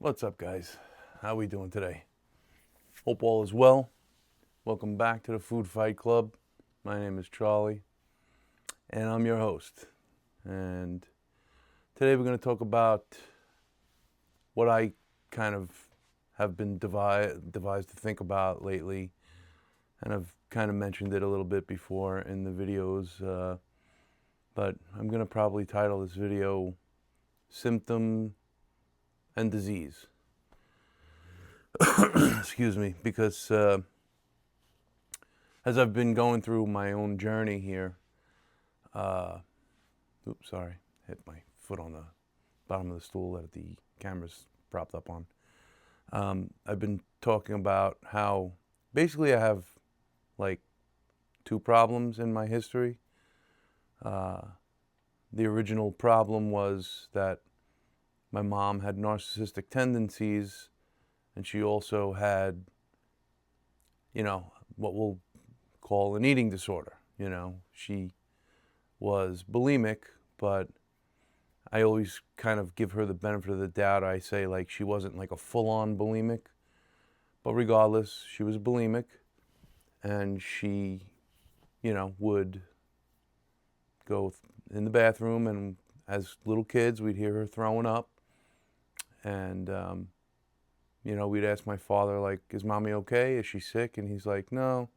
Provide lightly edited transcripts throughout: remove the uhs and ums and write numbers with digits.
What's up, guys? How we doing today? Hope all is well. Welcome back to the Food Fight Club. My name is Charlie, and I'm your host. And today we're going to talk about what I kind of have been devised to think about lately, and I've kind of mentioned it a little bit before in the videos, but I'm going to probably title this video Symptom and Disease. Excuse me, because as I've been going through my own journey here, oops, sorry, hit my foot on the bottom of the stool that the camera's propped up on. I've been talking about how basically I have like two problems in my history. The original problem was that my mom had narcissistic tendencies, and she also had, what we'll call an eating disorder. She was bulimic, but I always kind of give her the benefit of the doubt. I say like she wasn't like a full-on bulimic, but regardless, she was bulimic, and she, would go in the bathroom, and as little kids, we'd hear her throwing up, and we'd ask my father, like, is mommy okay? Is she sick? And he's like, no,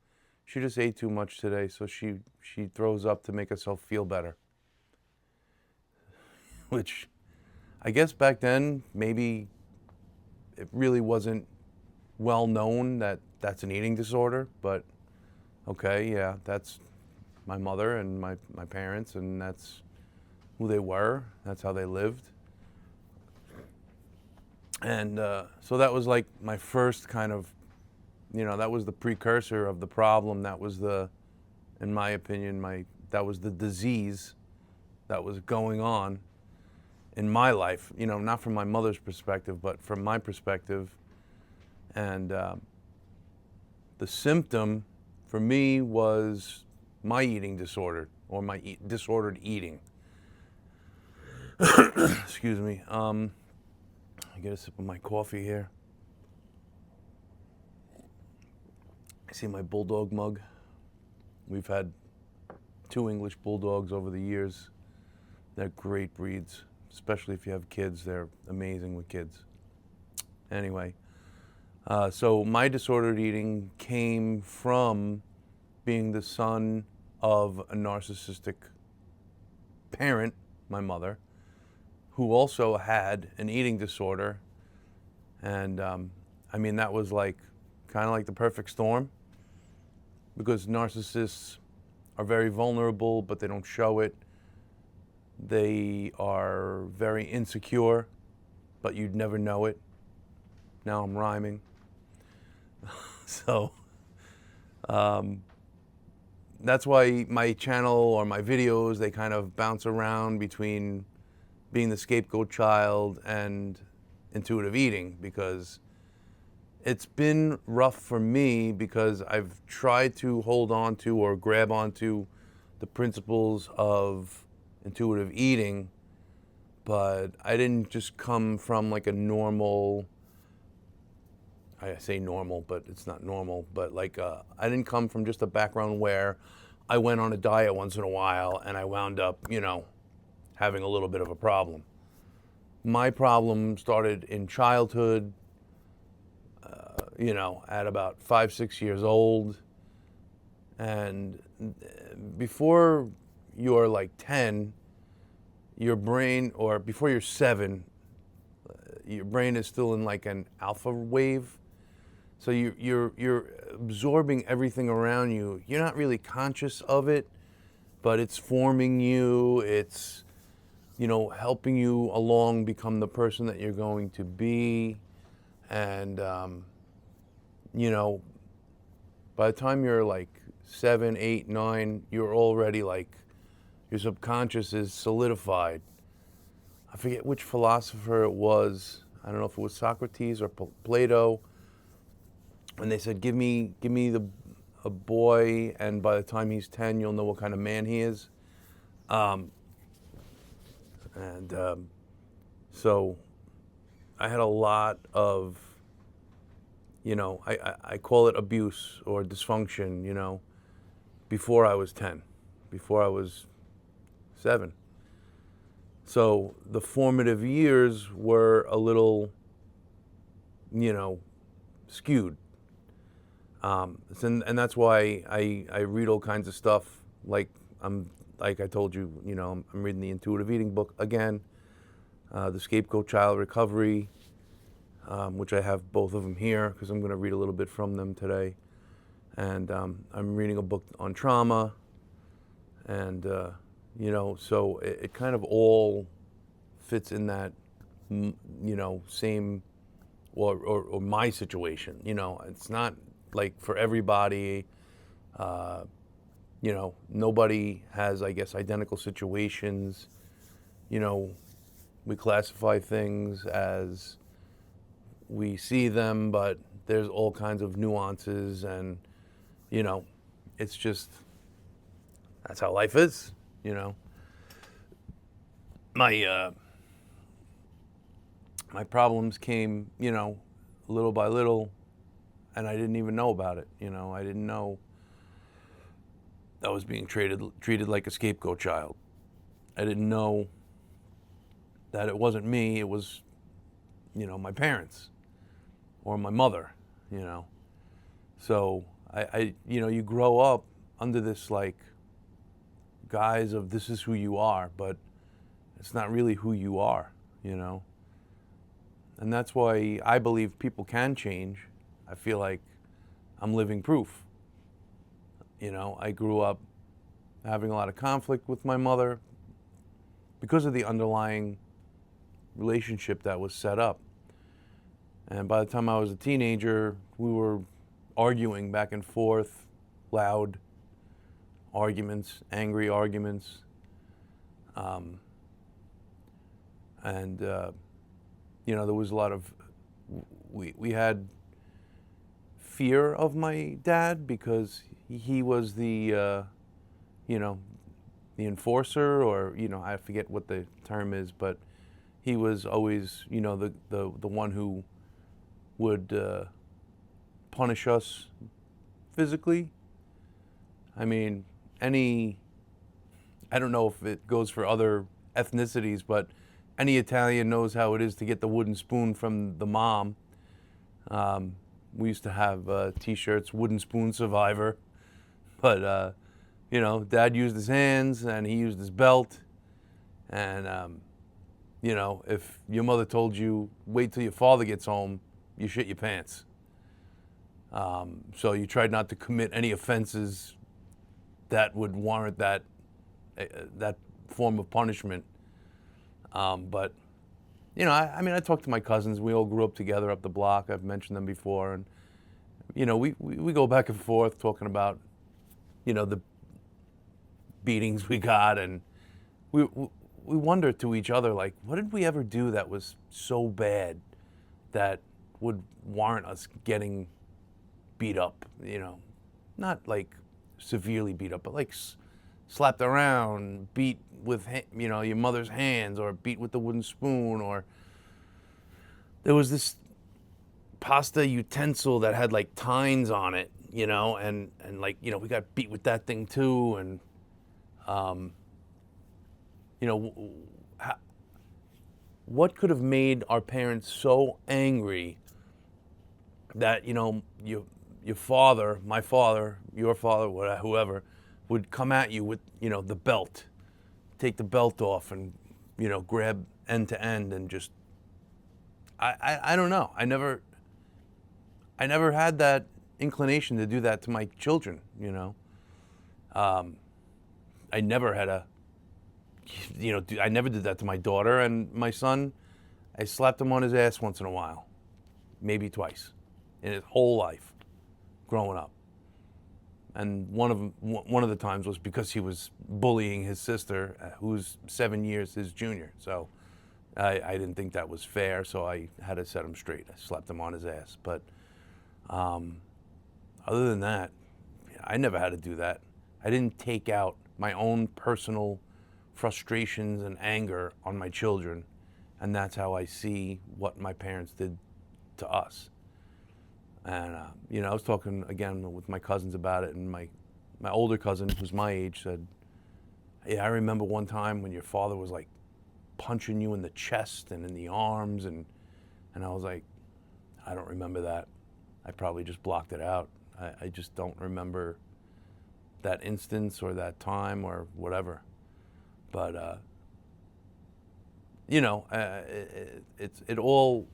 she just ate too much today, so she throws up to make herself feel better. Which I guess back then, maybe it really wasn't well known that that's an eating disorder, but okay, yeah, that's my mother and my parents, and that's who they were. That's how they lived. And so that was like my first kind of, that was the precursor of the problem. That was in my opinion, that was the disease that was going on in my life. Not from my mother's perspective, but from my perspective. And the symptom for me was my eating disorder, or my disordered eating. Excuse me. I get a sip of my coffee here. I see my bulldog mug. We've had 2 English bulldogs over the years. They're great breeds, especially if you have kids. They're amazing with kids. Anyway, so my disordered eating came from being the son of a narcissistic parent, my mother, who also had an eating disorder. And that was like kind of like the perfect storm, because narcissists are very vulnerable, but they don't show it. They are very insecure, but you'd never know it. Now I'm rhyming. So that's why my channel or my videos, they kind of bounce around between being the scapegoat child and intuitive eating, because it's been rough for me, because I've tried to hold on to or grab onto the principles of intuitive eating, but I didn't just come from like a normal, I say normal, but it's not normal, but like I didn't come from just a background where I went on a diet once in a while and I wound up, having a little bit of a problem. My problem started in childhood, at about 5, 6 years old. And before you're like 10, your brain, or before you're 7, your brain is still in like an alpha wave. So you're absorbing everything around you. You're not really conscious of it, but it's forming you. It's, helping you along become the person that you're going to be. And, by the time you're like 7, 8, 9, you're already like, your subconscious is solidified. I forget which philosopher it was. I don't know if it was Socrates or Plato. And they said, give me a boy, and by the time he's 10, you'll know what kind of man he is. So I had a lot of, I call it abuse or dysfunction, before I was 10, before I was 7. So the formative years were a little, skewed. And that's why I read all kinds of stuff. Like I told you, I'm reading the intuitive eating book again, the Scapegoat Child Recovery, which I have both of them here because I'm going to read a little bit from them today. And I'm reading a book on trauma, and so it kind of all fits in that, same, or my situation. It's not like for everybody. Nobody has, I guess, identical situations. We classify things as we see them, but there's all kinds of nuances, and it's just, that's how life is. My my problems came, little by little, and I didn't even know about it. I didn't know I was being treated like a scapegoat child. I didn't know that it wasn't me, it was, my parents or my mother, So you grow up under this like guise of this is who you are, but it's not really who you are, And that's why I believe people can change. I feel like I'm living proof. I grew up having a lot of conflict with my mother because of the underlying relationship that was set up. And by the time I was a teenager, we were arguing back and forth, loud arguments, angry arguments. There was a lot of, we had fear of my dad because he was the enforcer, or, I forget what the term is, but he was always, the one who would punish us physically. I mean, I don't know if it goes for other ethnicities, but any Italian knows how it is to get the wooden spoon from the mom. We used to have T-shirts, Wooden Spoon Survivor. But, Dad used his hands and he used his belt. And, if your mother told you, wait till your father gets home, you shit your pants. So you tried not to commit any offenses that would warrant that form of punishment. But, I talked to my cousins. We all grew up together up the block. I've mentioned them before. And, we go back and forth talking about, the beatings we got. And we wonder to each other, like, what did we ever do that was so bad that would warrant us getting beat up, Not like severely beat up, but like slapped around, beat with, your mother's hands, or beat with the wooden spoon, or there was this pasta utensil that had like tines on it, and like, we got beat with that thing too. And, what could have made our parents so angry that, your father, my father, your father, whatever, whoever, would come at you with, the belt, take the belt off and, grab end to end and just, I don't know. I never had that inclination to do that to my children, I never had I never did that to my daughter, and my son, I slapped him on his ass once in a while, maybe twice in his whole life growing up. And one of the times was because he was bullying his sister, who's 7 years his junior. So I didn't think that was fair, so I had to set him straight. I slapped him on his ass. But other than that, I never had to do that. I didn't take out my own personal frustrations and anger on my children and that's how I see what my parents did to us. And I was talking again with my cousins about it, and my older cousin, who's my age, said, "Yeah, I remember one time when your father was like punching you in the chest and in the arms," and I was like, "I don't remember that. I probably just blocked it out. I just don't remember that instance or that time or whatever." But it all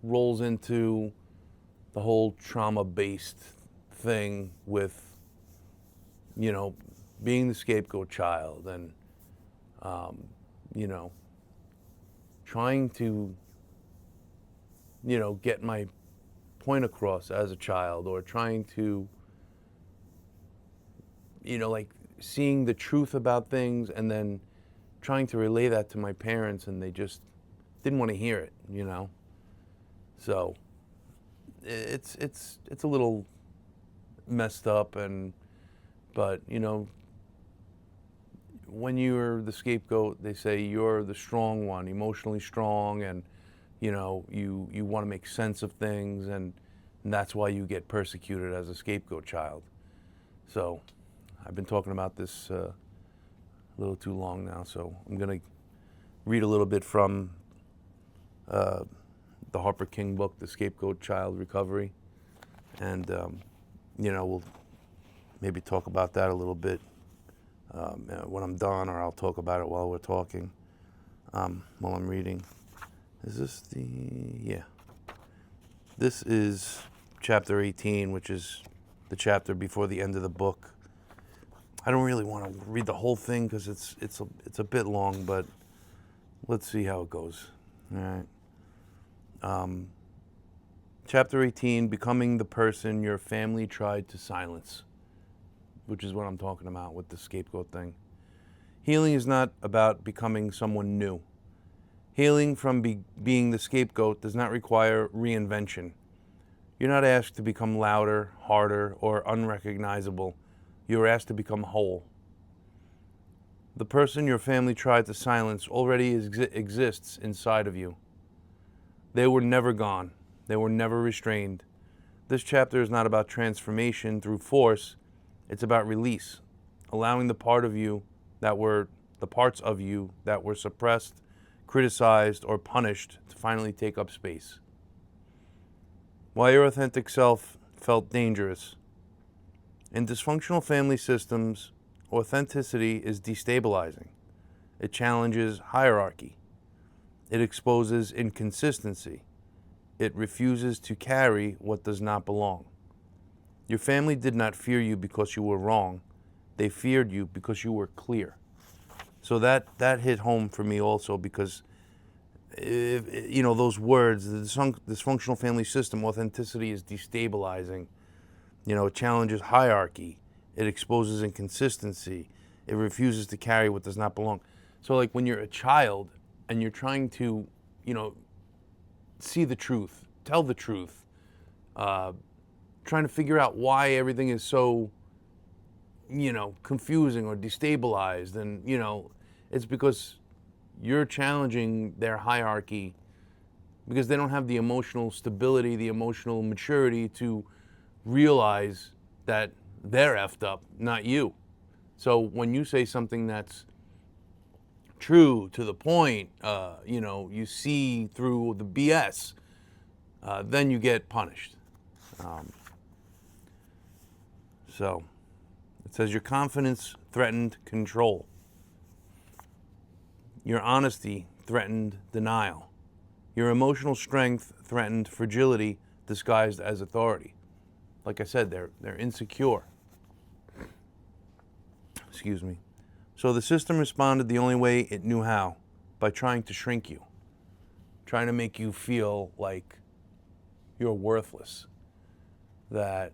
rolls into the whole trauma-based thing with, being the scapegoat child and, trying to, get my point across as a child, or trying to, like seeing the truth about things and then trying to relay that to my parents, and they just didn't want to hear it, So it's a little messed up, but when you're the scapegoat, they say you're the strong one, emotionally strong, and you want to make sense of things, and that's why you get persecuted as a scapegoat child. So I've been talking about this a little too long now, so I'm going to read a little bit from the Harper King book, The Scapegoat Child Recovery, and we'll maybe talk about that a little bit when I'm done, or I'll talk about it while we're talking, while I'm reading. Is this yeah. This is chapter 18, which is the chapter before the end of the book. I don't really want to read the whole thing because it's a bit long, but let's see how it goes. All right. Chapter 18, Becoming the Person Your Family Tried to Silence, which is what I'm talking about with the scapegoat thing. Healing is not about becoming someone new. Healing from being the scapegoat does not require reinvention. You're not asked to become louder, harder, or unrecognizable. You're asked to become whole. The person your family tried to silence already exists inside of you. They were never gone. They were never restrained. This chapter is not about transformation through force. It's about release, allowing the parts of you that were suppressed, criticized, or punished to finally take up space. While your authentic self felt dangerous, in dysfunctional family systems, authenticity is destabilizing. It challenges hierarchy. It exposes inconsistency. It refuses to carry what does not belong. Your family did not fear you because you were wrong. They feared you because you were clear. So that hit home for me also, because those words, the dysfunctional family system, authenticity is destabilizing. It challenges hierarchy. It exposes inconsistency. It refuses to carry what does not belong. So like when you're a child and you're trying to, see the truth, tell the truth, trying to figure out why everything is so, confusing or destabilized, and, it's because you're challenging their hierarchy, because they don't have the emotional stability, the emotional maturity to realize that they're effed up, not you. So when you say something that's true, to the point, you see through the BS, then you get punished. So it says your confidence threatened control. Your honesty threatened denial. Your emotional strength threatened fragility disguised as authority. Like I said, they're insecure. Excuse me. So the system responded the only way it knew how, by trying to shrink you, trying to make you feel like you're worthless, that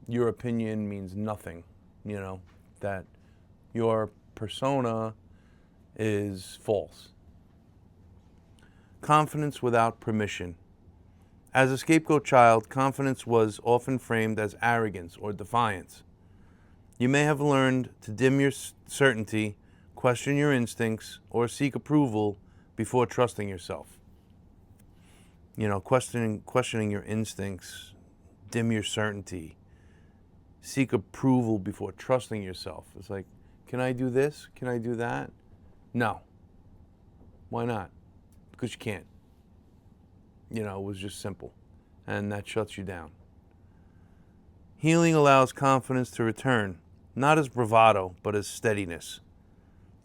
your opinion means nothing, that your persona is false. Confidence without permission. As a scapegoat child, confidence was often framed as arrogance or defiance. You may have learned to dim your certainty, question your instincts, or seek approval before trusting yourself. You know, questioning your instincts, dim your certainty, seek approval before trusting yourself. It's like, can I do this? Can I do that? No. Why not? Because you can't. You know, it was just simple. And that shuts you down. Healing allows confidence to return, not as bravado, but as steadiness.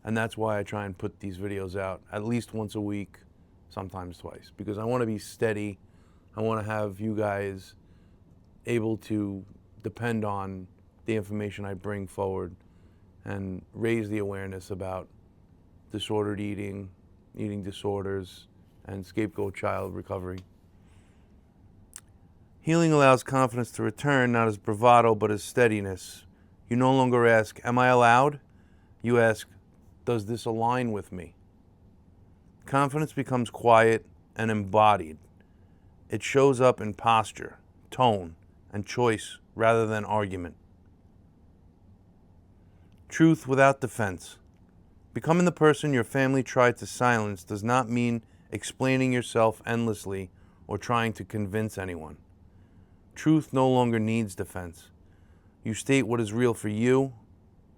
And that's why I try and put these videos out at least once a week, sometimes twice, because I want to be steady. I want to have you guys able to depend on the information I bring forward and raise the awareness about disordered eating, eating disorders, and scapegoat child recovery. Healing allows confidence to return, not as bravado, but as steadiness. You no longer ask, am I allowed? You ask, does this align with me? Confidence becomes quiet and embodied. It shows up in posture, tone, and choice rather than argument. Truth without defense. Becoming the person your family tried to silence does not mean explaining yourself endlessly or trying to convince anyone. Truth no longer needs defense. You state what is real for you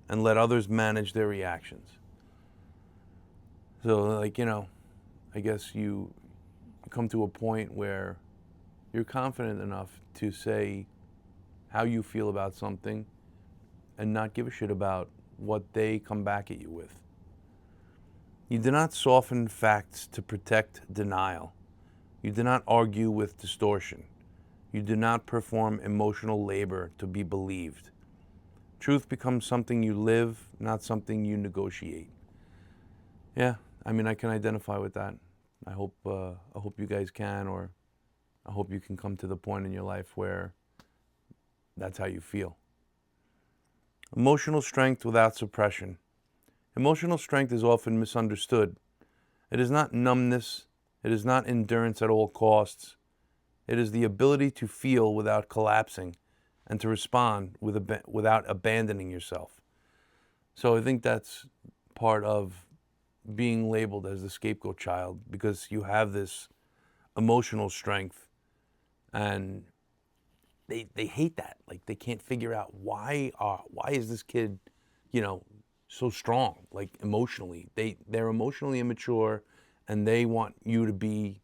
and let others manage their reactions. So, like, you know, I guess you come to a point where you're confident enough to say how you feel about something and not give a shit about what they come back at you with. You do not soften facts to protect denial. You do not argue with distortion. You do not perform emotional labor to be believed. Truth becomes something you live, not something you negotiate. Yeah, I mean, I can identify with that. I hope you guys can, or I hope you can come to the point in your life where that's how you feel. Emotional strength without suppression. Emotional strength is often misunderstood. It is not numbness. It is not endurance at all costs. It is the ability to feel without collapsing and to respond without abandoning yourself. So I think that's part of being labeled as the scapegoat child, because you have this emotional strength and they hate that. Like, they can't figure out why is this kid, you know, so strong, like emotionally. They're emotionally immature and they want you to be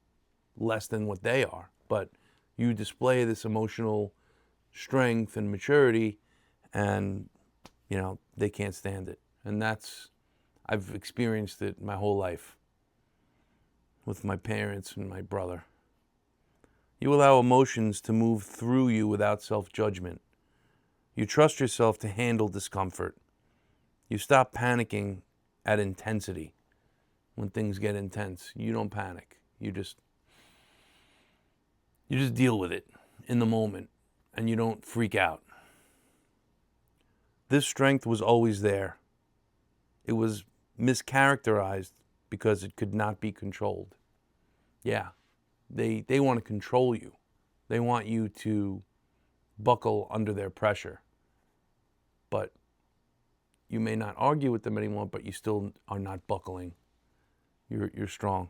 less than what they are. But you display this emotional strength and maturity and, you know, they can't stand it. And I've experienced it my whole life with my parents and my brother. You allow emotions to move through you without self-judgment. You trust yourself to handle discomfort. You stop panicking at intensity. When things get intense, you don't panic. You just deal with it in the moment, and you don't freak out. This strength was always there. It was mischaracterized because it could not be controlled. Yeah, they want to control you. They want you to buckle under their pressure. But you may not argue with them anymore, but you still are not buckling. You're strong.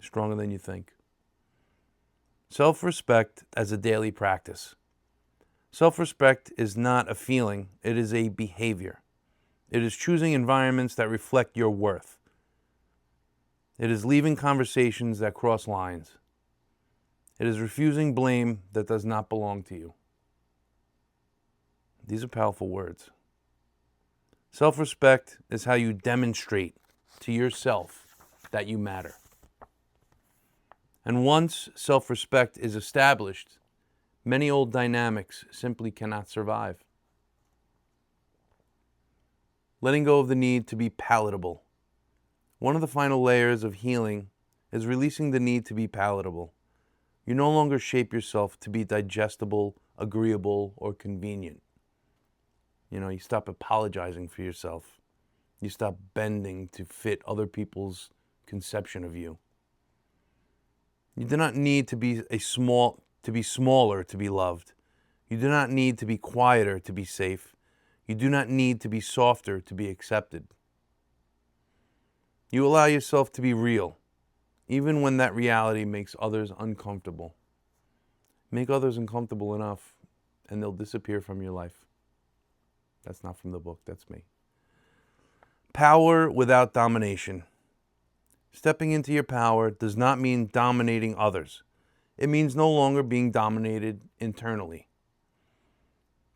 Stronger than you think. Self-respect as a daily practice. Self-respect is not a feeling, it is a behavior. It is choosing environments that reflect your worth. It is leaving conversations that cross lines. It is refusing blame that does not belong to you. These are powerful words. Self-respect is how you demonstrate to yourself that you matter. And once self-respect is established, many old dynamics simply cannot survive. Letting go of the need to be palatable. One of the final layers of healing is releasing the need to be palatable. You no longer shape yourself to be digestible, agreeable, or convenient. You know, you stop apologizing for yourself. You stop bending to fit other people's conception of you. You do not need to be smaller to be loved. You do not need to be quieter to be safe. You do not need to be softer to be accepted. You allow yourself to be real, even when that reality makes others uncomfortable. Make others uncomfortable enough, and they'll disappear from your life. That's not from the book, that's me. Power without domination. Stepping into your power does not mean dominating others. It means no longer being dominated internally.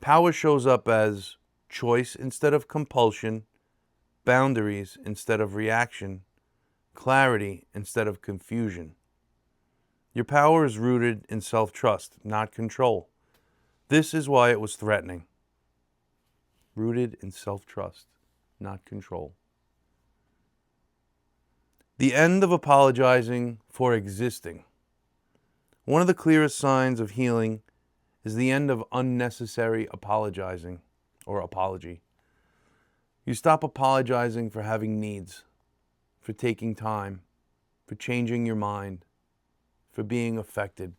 Power shows up as choice instead of compulsion, boundaries instead of reaction, clarity instead of confusion. Your power is rooted in self-trust, not control. This is why it was threatening. Rooted in self-trust, not control. The end of apologizing for existing. One of the clearest signs of healing is the end of unnecessary apologizing or apology. You stop apologizing for having needs, for taking time, for changing your mind, for being affected.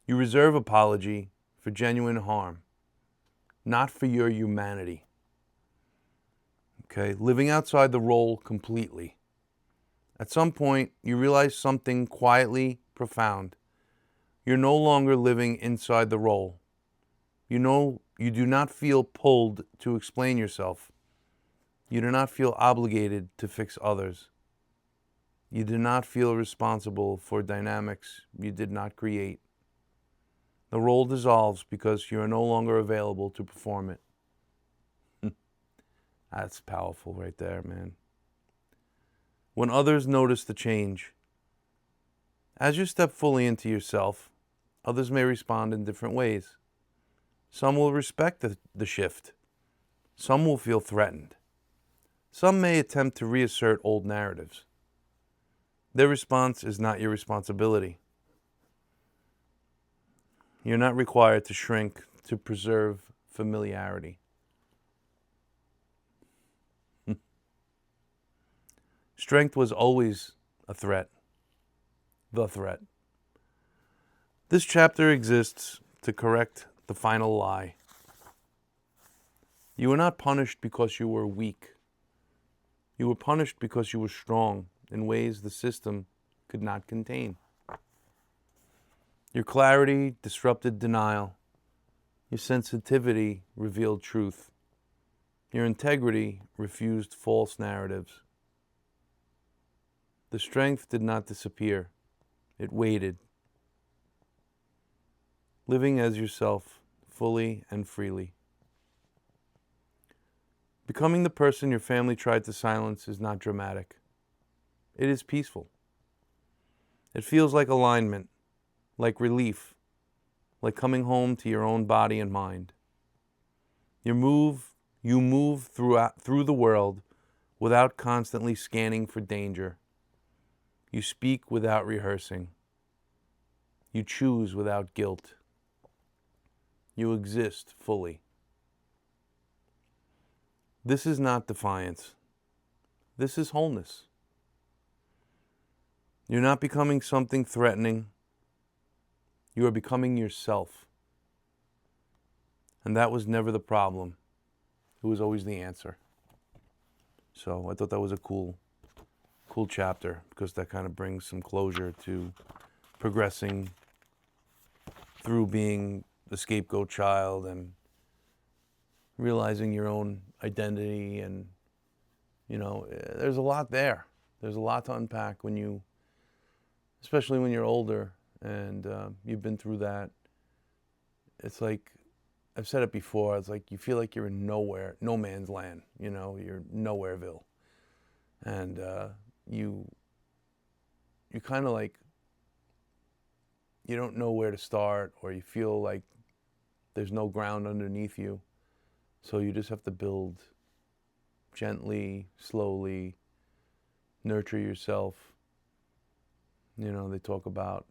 You reserve apology for genuine harm, not for your humanity. Okay, living outside the role completely. At some point, you realize something quietly profound. You're no longer living inside the role. You do not feel pulled to explain yourself. You do not feel obligated to fix others. You do not feel responsible for dynamics you did not create. The role dissolves because you are no longer available to perform it. That's powerful right there, man. When others notice the change, as you step fully into yourself, others may respond in different ways. Some will respect the shift. Some will feel threatened. Some may attempt to reassert old narratives. Their response is not your responsibility. You're not required to shrink to preserve familiarity. Strength was always a threat. The threat. This chapter exists to correct the final lie. You were not punished because you were weak. You were punished because you were strong in ways the system could not contain. Your clarity disrupted denial. Your sensitivity revealed truth. Your integrity refused false narratives. The strength did not disappear. It waited. Living as yourself, fully and freely. Becoming the person your family tried to silence is not dramatic. It is peaceful. It feels like alignment, like relief, like coming home to your own body and mind. You move through the world without constantly scanning for danger. You speak without rehearsing. You choose without guilt. You exist fully. This is not defiance. This is wholeness. You're not becoming something threatening. You are becoming yourself. And that was never the problem. It was always the answer. So I thought that was a cool chapter, because that kind of brings some closure to progressing through being the scapegoat child and realizing your own identity. And, there's a lot there. There's a lot to unpack especially when you're older and you've been through that. It's like, I've said it before, it's like you feel like you're in nowhere, no man's land, you're nowhereville. And you kind of like, you don't know where to start, or you feel like there's no ground underneath you. So you just have to build gently, slowly, nurture yourself. They talk about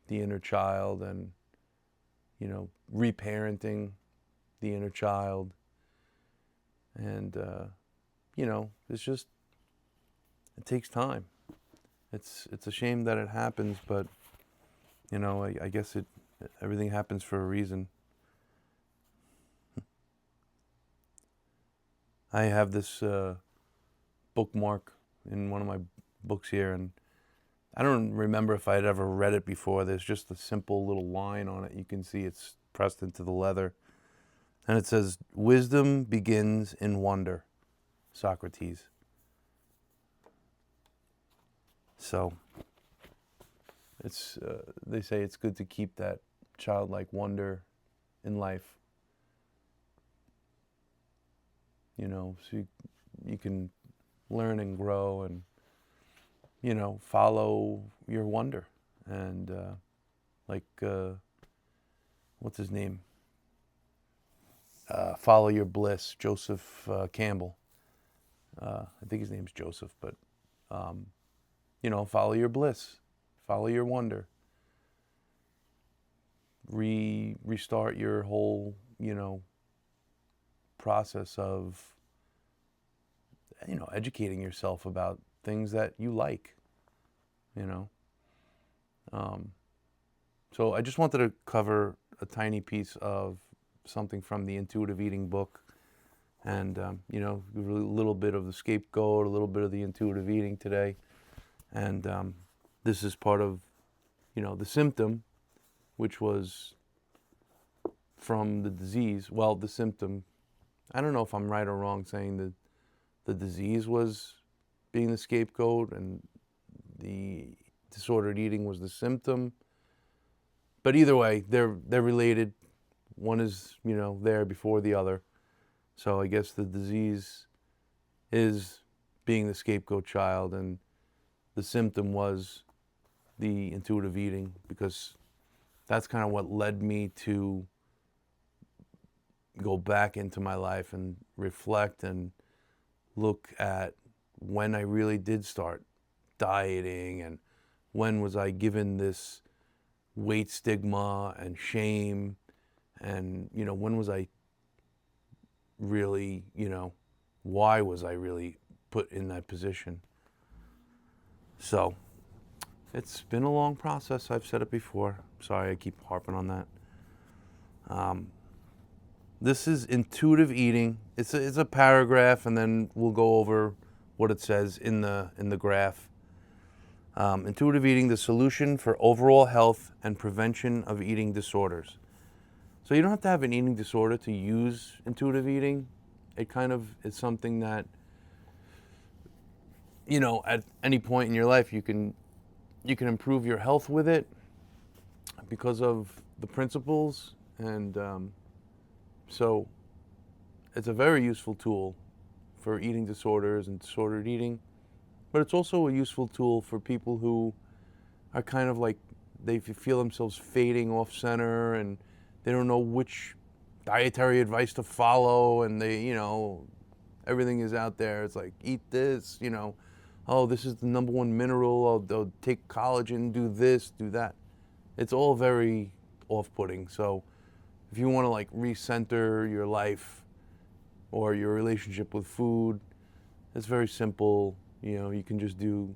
the inner child and, reparenting the inner child. And, it's just, it takes time. It's a shame that it happens, but, I guess everything happens for a reason. I have this bookmark in one of my books here, and I don't remember if I'd ever read it before. There's just a simple little line on it. You can see it's pressed into the leather. And it says, "Wisdom begins in wonder, Socrates." So it's they say it's good to keep that childlike wonder in life. You know, so you can learn and grow and, you know, follow your wonder. And what's his name? Follow your bliss, Joseph Campbell. I think his name's Joseph, but, you know, follow your bliss, follow your wonder. Restart your whole, you know, process of, you know, educating yourself about things that you like, you know. So I just wanted to cover a tiny piece of something from the Intuitive Eating book, and you know, a little bit of the Scapegoat, a little bit of the Intuitive Eating today, and this is part of, you know, the Symptom, which was from the disease. Well, the symptom, I don't know if I'm right or wrong saying that the disease was being the scapegoat and the disordered eating was the symptom. But either way, they're related. One is, you know, there before the other. So I guess the disease is being the scapegoat child, and the symptom was the intuitive eating, because that's kind of what led me to go back into my life and reflect and look at when I really did start dieting, and when was I given this weight stigma and shame, and, you know, when was I really, you know, why was I really put in that position? So it's been a long process. I've said it before. Sorry, I keep harping on that. This is intuitive eating. It's a paragraph, and then we'll go over what it says in the graph. Intuitive eating, the solution for overall health and prevention of eating disorders. So you don't have to have an eating disorder to use intuitive eating. It kind of is something that, you know, at any point in your life you can improve your health with it because of the principles, and so it's a very useful tool for eating disorders and disordered eating, but it's also a useful tool for people who are kind of like, they feel themselves fading off center and they don't know which dietary advice to follow, and they, you know, everything is out there. It's like, eat this, you know, oh, this is the #1 mineral, they'll take collagen, do this, do that. It's all very off-putting. So if you want to like recenter your life or your relationship with food, it's very simple. You know, you can just do,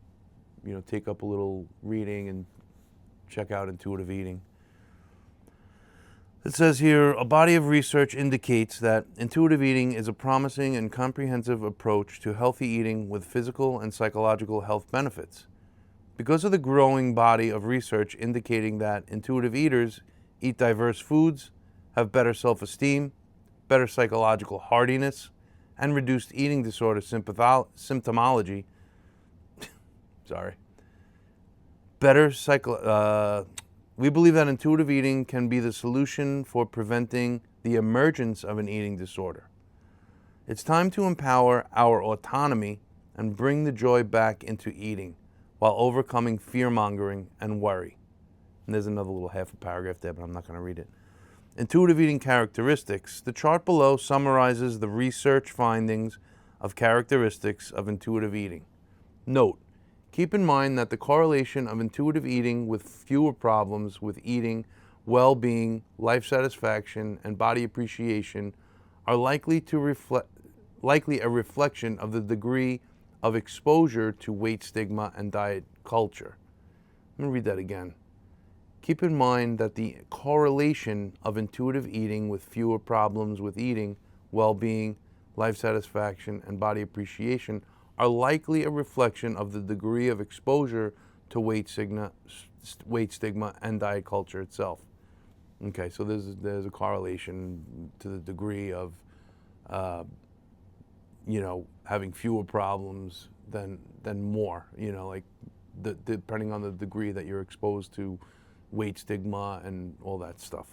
you know, take up a little reading and check out intuitive eating. It says here, a body of research indicates that intuitive eating is a promising and comprehensive approach to healthy eating with physical and psychological health benefits. Because of the growing body of research indicating that intuitive eaters eat diverse foods, have better self-esteem, better psychological hardiness, and reduced eating disorder symptomology, we believe that intuitive eating can be the solution for preventing the emergence of an eating disorder. It's time to empower our autonomy and bring the joy back into eating while overcoming fear-mongering and worry. And there's another little half a paragraph there, but I'm not going to read it. Intuitive eating characteristics. The chart below summarizes the research findings of characteristics of intuitive eating. Note, keep in mind that the correlation of intuitive eating with fewer problems with eating, well-being, life satisfaction, and body appreciation are likely a reflection of the degree of exposure to weight stigma and diet culture. Let me read that again. Keep in mind that the correlation of intuitive eating with fewer problems with eating, well-being, life satisfaction, and body appreciation are likely a reflection of the degree of exposure to weight stigma and diet culture itself. Okay, so there's a correlation to the degree of, having fewer problems than more. Like depending on the degree that you're exposed to weight stigma and all that stuff.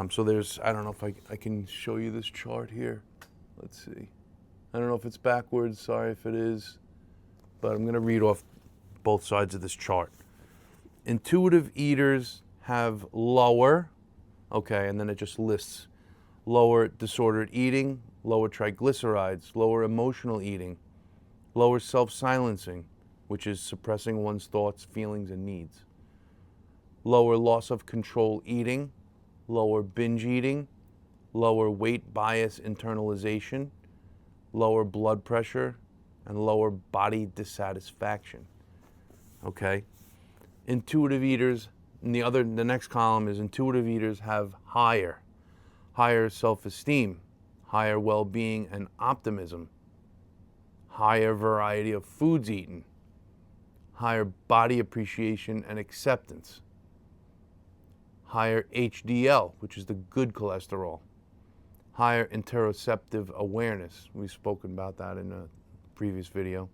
So I don't know if I can show you this chart here. Let's see. I don't know if it's backwards, sorry if it is, but I'm going to read off both sides of this chart. Intuitive eaters have lower, okay, and then it just lists lower disordered eating, lower triglycerides, lower emotional eating, lower self-silencing, which is suppressing one's thoughts, feelings, and needs, lower loss of control eating, lower binge eating, lower weight bias internalization, lower blood pressure, and lower body dissatisfaction. Okay? Intuitive eaters, the next column is intuitive eaters have higher self-esteem, higher well-being and optimism, higher variety of foods eaten, higher body appreciation and acceptance, higher HDL, which is the good cholesterol, higher interoceptive awareness. We've spoken about that in a previous video.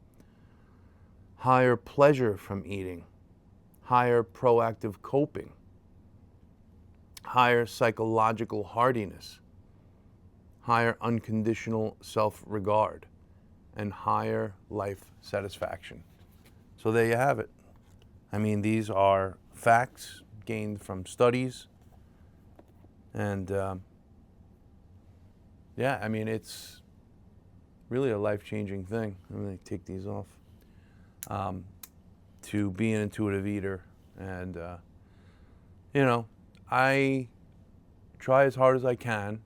Higher pleasure from eating, higher proactive coping, higher psychological hardiness, higher unconditional self-regard, and higher life satisfaction. So there you have it. I mean, these are facts gained from studies, and yeah, I mean, it's really a life-changing thing. I'm going to take these off. To be an intuitive eater, and I try as hard as I can.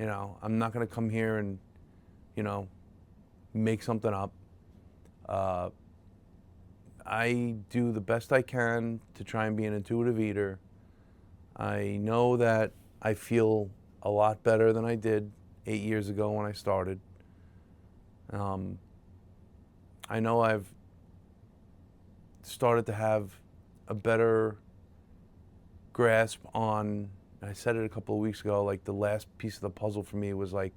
I'm not going to come here and make something up. I do the best I can to try and be an intuitive eater. I know that I feel a lot better than I did 8 years ago when I started. I know I've started to have a better grasp on, I said it a couple of weeks ago, like the last piece of the puzzle for me was like,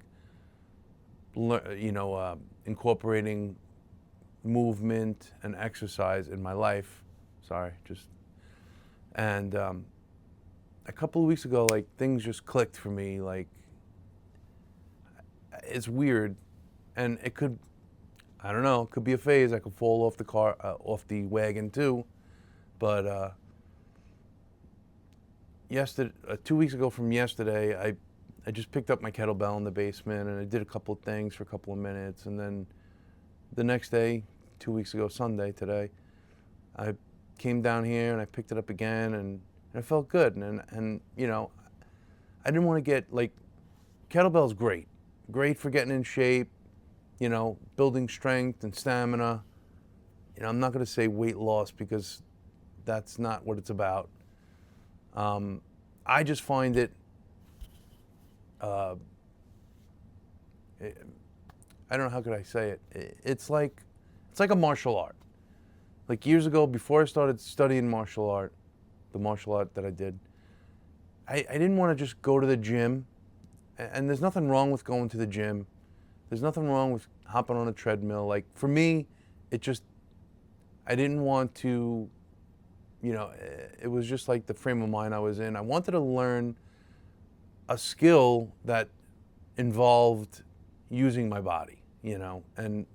incorporating movement and exercise in my life. And a couple of weeks ago, like things just clicked for me. Like, it's weird, and it could, I don't know, it could be a phase. I could fall off off the wagon too. But yesterday, 2 weeks ago from yesterday, I just picked up my kettlebell in the basement and I did a couple of things for a couple of minutes, and then the next day, 2 weeks ago, Sunday, today, I came down here and I picked it up again, and it felt good. And I didn't want to get, like, kettlebell's great for getting in shape, building strength and stamina. I'm not going to say weight loss because that's not what it's about. I just find it, I don't know, how could I say it? It's like a martial art. Like years ago, before I started studying martial art, the martial art that I did, I didn't want to just go to the gym. And there's nothing wrong with going to the gym. There's nothing wrong with hopping on a treadmill. Like, for me, I didn't want to, it was just like the frame of mind I was in. I wanted to learn a skill that involved using my body, and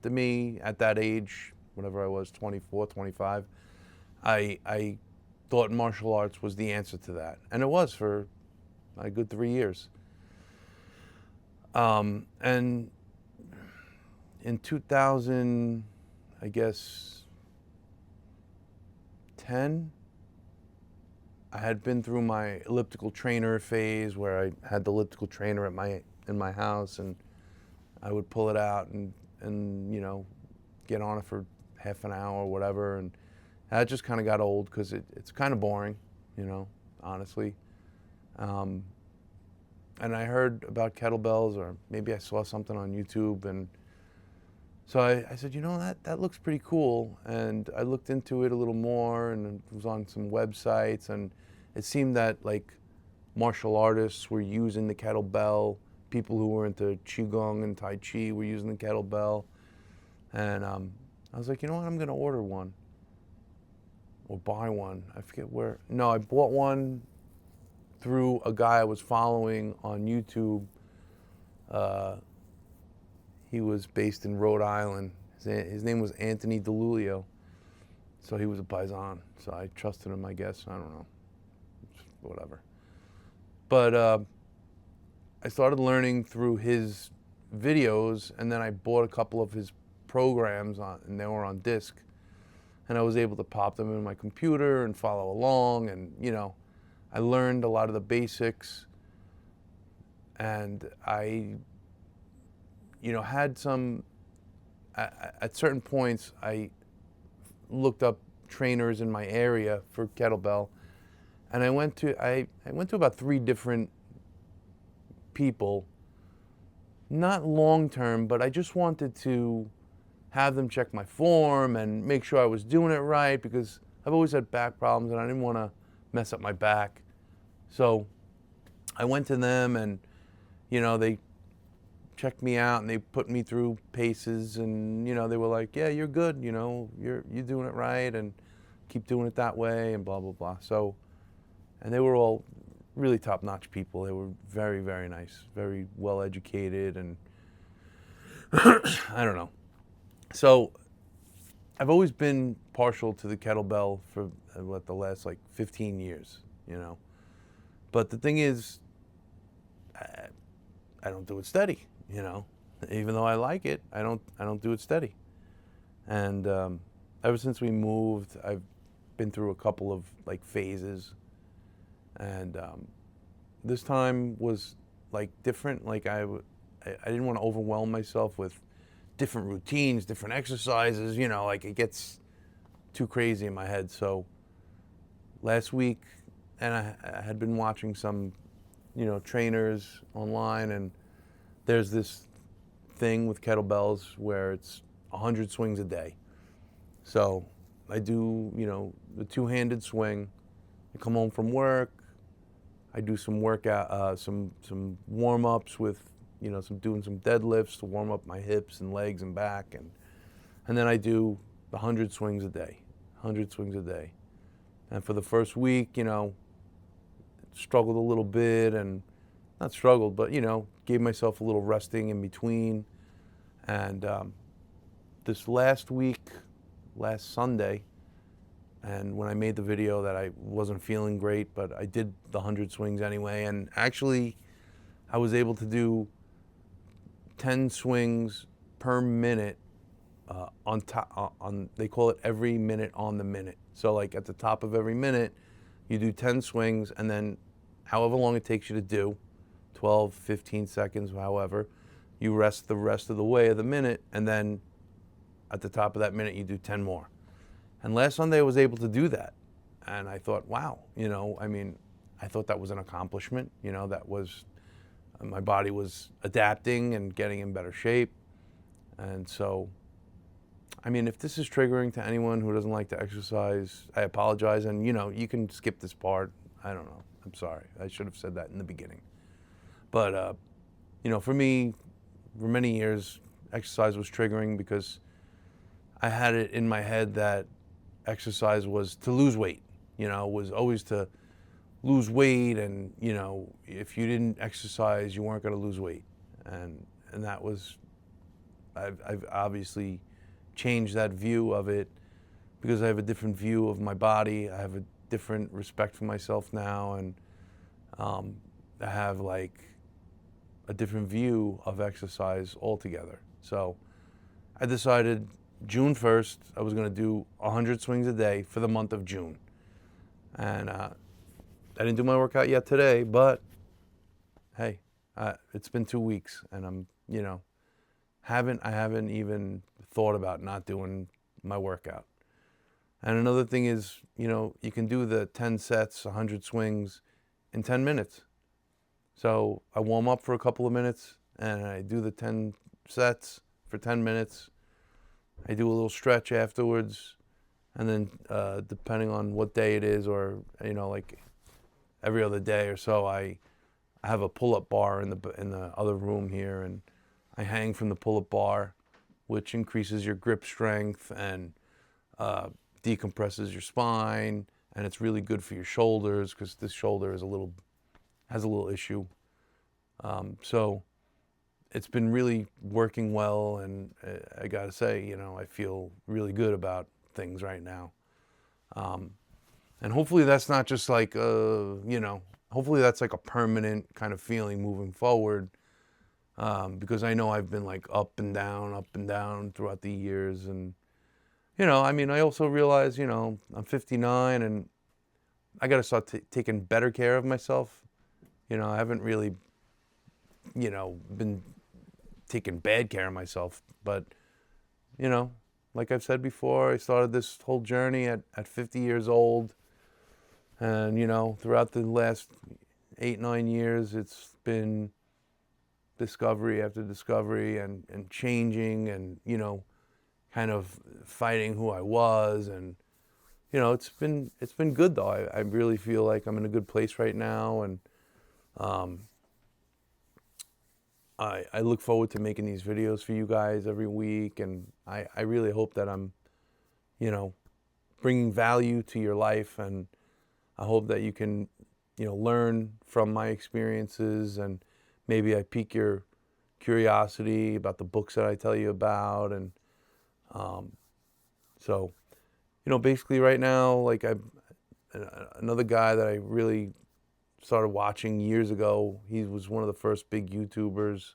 to me, at that age, whenever I was 24, 25, I thought martial arts was the answer to that. And it was for a good 3 years. And in 2000, I guess, 10, I had been through my elliptical trainer phase where I had the elliptical trainer in my house, and I would pull it out and get on it for half an hour or whatever, and that just kind of got old because it's kind of boring, honestly. And I heard about kettlebells, or maybe I saw something on YouTube, and So I said, that looks pretty cool. And I looked into it a little more and was on some websites, and it seemed that like martial artists were using the kettlebell. People who were into Qigong and Tai Chi were using the kettlebell. And I was like, I'm going to order one or buy one. I forget where. No, I bought one through a guy I was following on YouTube. He was based in Rhode Island. His name was Anthony DeLulio. So he was a paisan. So I trusted him, I guess. I don't know. Whatever. But I started learning through his videos, and then I bought a couple of his programs, and they were on disc. And I was able to pop them in my computer and follow along. And, I learned a lot of the basics. And I had some, at certain points, I looked up trainers in my area for kettlebell, and I went to about 3 different people, not long term, but I just wanted to have them check my form and make sure I was doing it right, because I've always had back problems and I didn't want to mess up my back. So I went to them, and they checked me out and they put me through paces, and they were like, yeah, you're good, you're doing it right, and keep doing it that way, and blah blah blah. So, and they were all really top-notch people. They were very, very nice, very well educated, and I don't know. So I've always been partial to the kettlebell for the last 15 years, but the thing is, I don't do it steady. Even though I like it, I don't do it steady. And ever since we moved, I've been through a couple of phases, and this time was different. I didn't want to overwhelm myself with different routines, different exercises. It gets too crazy in my head. So last week, and I had been watching some trainers online, and there's this thing with kettlebells where it's 100 swings a day. So I do, the 2-handed swing. I come home from work. I do some workout, some warm-ups with, doing some deadlifts to warm up my hips and legs and back, and then I do the 100 swings a day, 100 swings a day. And for the first week, struggled a little bit, and not struggled, but gave myself a little resting in between. And this last Sunday, and when I made the video that I wasn't feeling great, but I did the 100 swings anyway, and actually I was able to do 10 swings per minute they call it every minute on the minute. So at the top of every minute, you do 10 swings, and then however long it takes you to do, 12, 15 seconds, however, you rest the rest of the way of the minute, and then at the top of that minute, you do 10 more. And last Sunday, I was able to do that. And I thought, wow, I thought that was an accomplishment. That was, my body was adapting and getting in better shape. And so, if this is triggering to anyone who doesn't like to exercise, I apologize. And, you can skip this part. I don't know. I'm sorry. I should have said that in the beginning. But, for me, for many years, exercise was triggering because I had it in my head that exercise was to lose weight, was always to lose weight, and, if you didn't exercise, you weren't going to lose weight. And that was, I've obviously changed that view of it because I have a different view of my body. I have a different respect for myself now, and I have a different view of exercise altogether. So I decided June 1st, I was going to do 100 swings a day for the month of June. And I didn't do my workout yet today, but hey, it's been 2 weeks, and I'm, I haven't even thought about not doing my workout. And another thing is, you can do the 10 sets, 100 swings in 10 minutes. So I warm up for a couple of minutes, and I do the 10 sets for 10 minutes, I do a little stretch afterwards, and then depending on what day it is, or like every other day or so, I have a pull-up bar in the other room here, and I hang from the pull-up bar, which increases your grip strength and decompresses your spine, and it's really good for your shoulders because this shoulder has a little issue. So it's been really working well, and I gotta say, I feel really good about things right now. And hopefully that's not just like, hopefully that's like a permanent kind of feeling moving forward, because I know I've been like up and down throughout the years. And, I also realize, I'm 59 and I got to start taking better care of myself. I haven't really, been taking bad care of myself, but, like I've said before, I started this whole journey at 50 years old. And, throughout the last 8-9 years, it's been discovery after discovery and changing and, kind of fighting who I was. And, it's been good though. I really feel like I'm in a good place right now. And I look forward to making these videos for you guys every week. And I really hope that I'm, bringing value to your life. And I hope that you can, learn from my experiences, and maybe I pique your curiosity about the books that I tell you about. And so, basically right now, like another guy that I really started watching years ago. He was one of the first big YouTubers.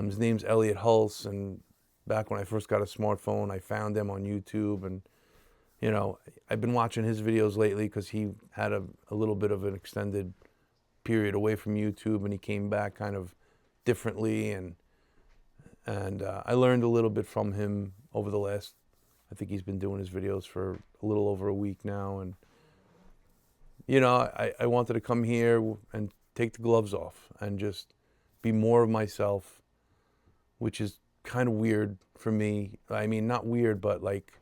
His name's Elliot Hulse, and back when I first got a smartphone, I found him on YouTube. And I've been watching his videos lately because he had a little bit of an extended period away from YouTube, and he came back kind of differently. And I learned a little bit from him over the last, I think he's been doing his videos for a little over a week now. And, I wanted to come here and take the gloves off and just be more of myself, which is kind of weird for me. I mean, not weird, but like,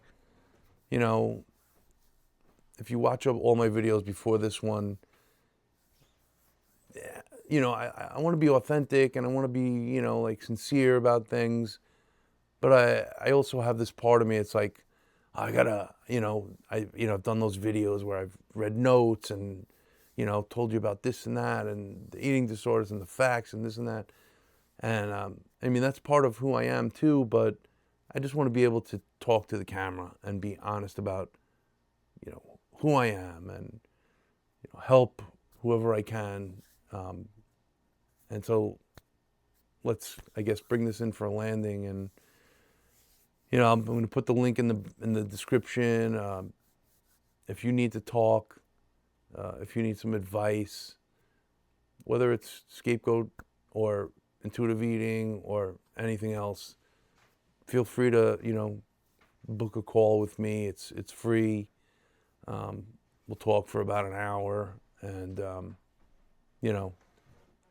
if you watch all my videos before this one, I want to be authentic, and I want to be, like sincere about things. But I also have this part of me. It's like, I gotta, I've done those videos where I've read notes and, told you about this and that and the eating disorders and the facts and this and that. And that's part of who I am too. But I just want to be able to talk to the camera and be honest about, who I am, and help whoever I can. And so let's, I guess, bring this in for a landing. And I'm going to put the link in the description. If you need to talk, if you need some advice, whether it's Scapegoat or intuitive eating or anything else, feel free to book a call with me. It's free. We'll talk for about an hour, and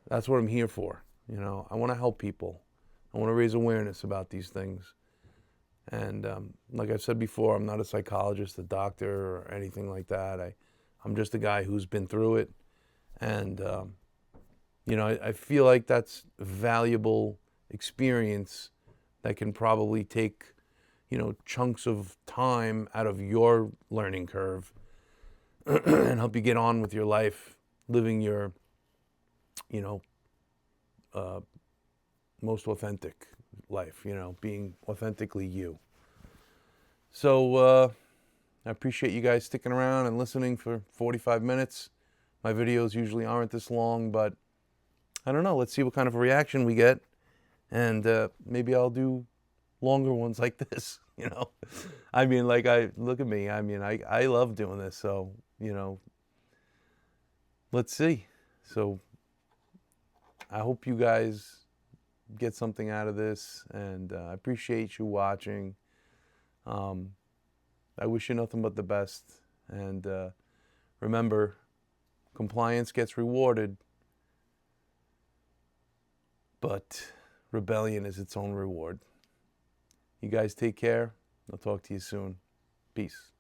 that's what I'm here for. I want to help people. I want to raise awareness about these things. And like I've said before, I'm not a psychologist, a doctor, or anything like that. I'm just a guy who's been through it. And, I feel like that's valuable experience that can probably take, chunks of time out of your learning curve and help you get on with your life, living your, most authentic life, being authentically you. So I appreciate you guys sticking around and listening for 45 minutes. My videos usually aren't this long, but I don't know. Let's see what kind of a reaction we get. And maybe I'll do longer ones like this, look at me. I love doing this. So, let's see. So I hope you guys get something out of this, and I appreciate you watching. I wish you nothing but the best. And remember, compliance gets rewarded, but rebellion is its own reward. You guys take care. I'll talk to you soon. Peace.